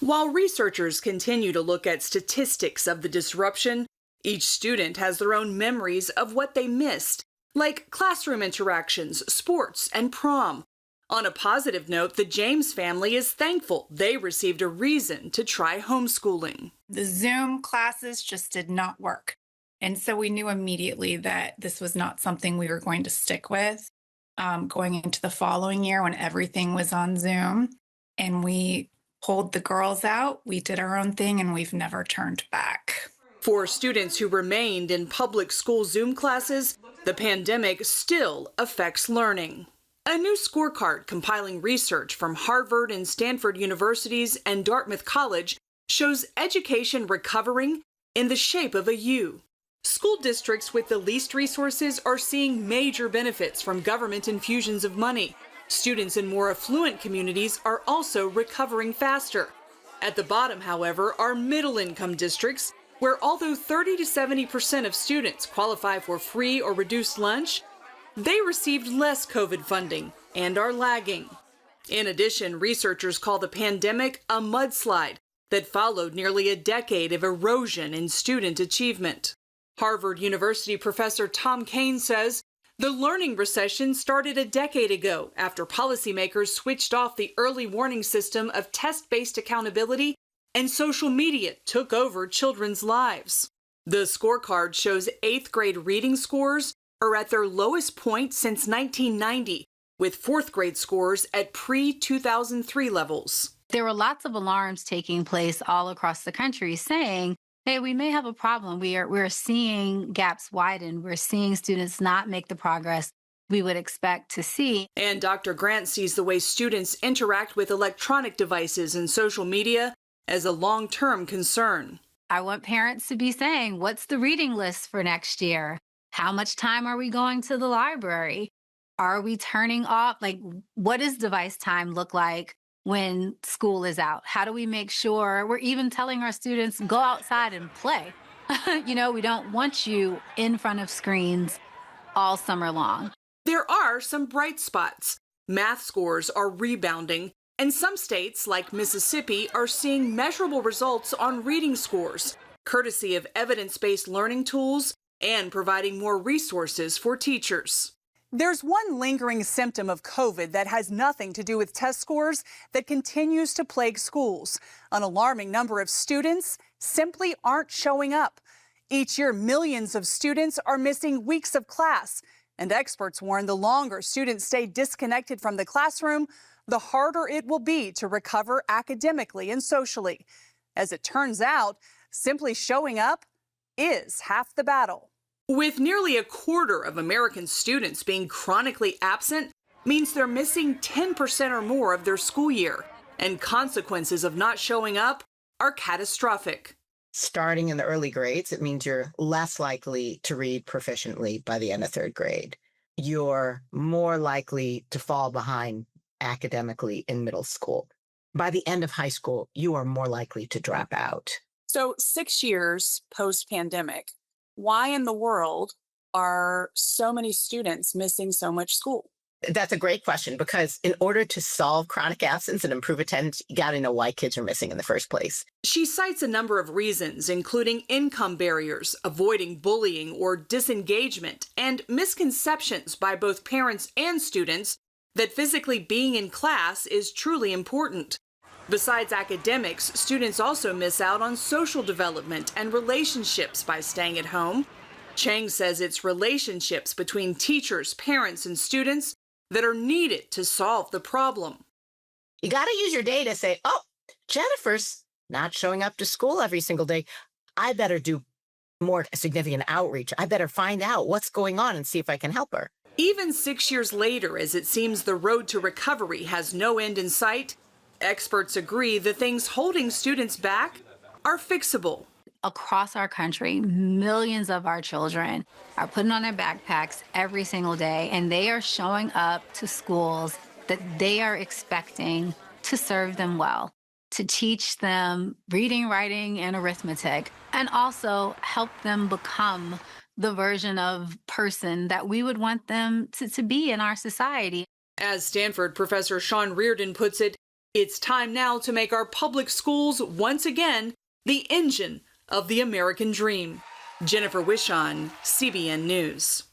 While researchers continue to look at statistics of the disruption, each student has their own memories of what they missed, like classroom interactions, sports, and prom. On a positive note, the James family is thankful they received a reason to try homeschooling. The Zoom classes just did not work. And so we knew immediately that this was not something we were going to stick with going into the following year when everything was on Zoom. And we pulled the girls out, we did our own thing, and we've never turned back. For students who remained in public school Zoom classes, the pandemic still affects learning. A new scorecard compiling research from Harvard and Stanford universities and Dartmouth College shows education recovering in the shape of a U. School districts with the least resources are seeing major benefits from government infusions of money. Students in more affluent communities are also recovering faster. At the bottom, however, are middle-income districts where although 30 to 70% of students qualify for free or reduced lunch, they received less COVID funding and are lagging. In addition, researchers call the pandemic a mudslide that followed nearly a decade of erosion in student achievement. Harvard University professor Tom Kane says the learning recession started a decade ago after policymakers switched off the early warning system of test-based accountability and social media took over children's lives. The scorecard shows 8th grade reading scores are at their lowest point since 1990, with 4th grade scores at pre-2003 levels. There were lots of alarms taking place all across the country saying, hey, we may have a problem. We're seeing gaps widen. We're seeing students not make the progress we would expect to see. And Dr. Grant sees the way students interact with electronic devices and social media as a long-term concern. I want parents to be saying, what's the reading list for next year? How much time are we going to the library? Are we turning off? What does device time look like when school is out? How do we make sure we're even telling our students, go outside and play? We don't want you in front of screens all summer long. There are some bright spots. Math scores are rebounding, and some states, like Mississippi, are seeing measurable results on reading scores, courtesy of evidence-based learning tools and providing more resources for teachers. There's one lingering symptom of COVID that has nothing to do with test scores that continues to plague schools. An alarming number of students simply aren't showing up. Each year, millions of students are missing weeks of class, and experts warn the longer students stay disconnected from the classroom, the harder it will be to recover academically and socially. As it turns out, simply showing up is half the battle. With nearly a quarter of American students being chronically absent means they're missing 10% or more of their school year, and consequences of not showing up are catastrophic. Starting in the early grades, it means you're less likely to read proficiently by the end of 3rd grade. You're more likely to fall behind academically in middle school. By the end of high school, you are more likely to drop out. So 6 years post-pandemic, why in the world are so many students missing so much school? That's a great question, because in order to solve chronic absence and improve attendance, you got to know why kids are missing in the first place. She cites a number of reasons, including income barriers, avoiding bullying or disengagement, and misconceptions by both parents and students that physically being in class is truly important. Besides academics, students also miss out on social development and relationships by staying at home. Chang says it's relationships between teachers, parents, and students that are needed to solve the problem. You got to use your day to say, oh, Jennifer's not showing up to school every single day. I better do more significant outreach. I better find out what's going on and see if I can help her. Even 6 years later, as it seems the road to recovery has no end in sight, experts agree the things holding students back are fixable. Across our country, millions of our children are putting on their backpacks every single day, and they are showing up to schools that they are expecting to serve them well, to teach them reading, writing, and arithmetic, and also help them become the version of person that we would want them to be in our society. As Stanford professor Sean Reardon puts it, It's time now to make our public schools once again the engine of the American dream. Jennifer Wishon, CBN News.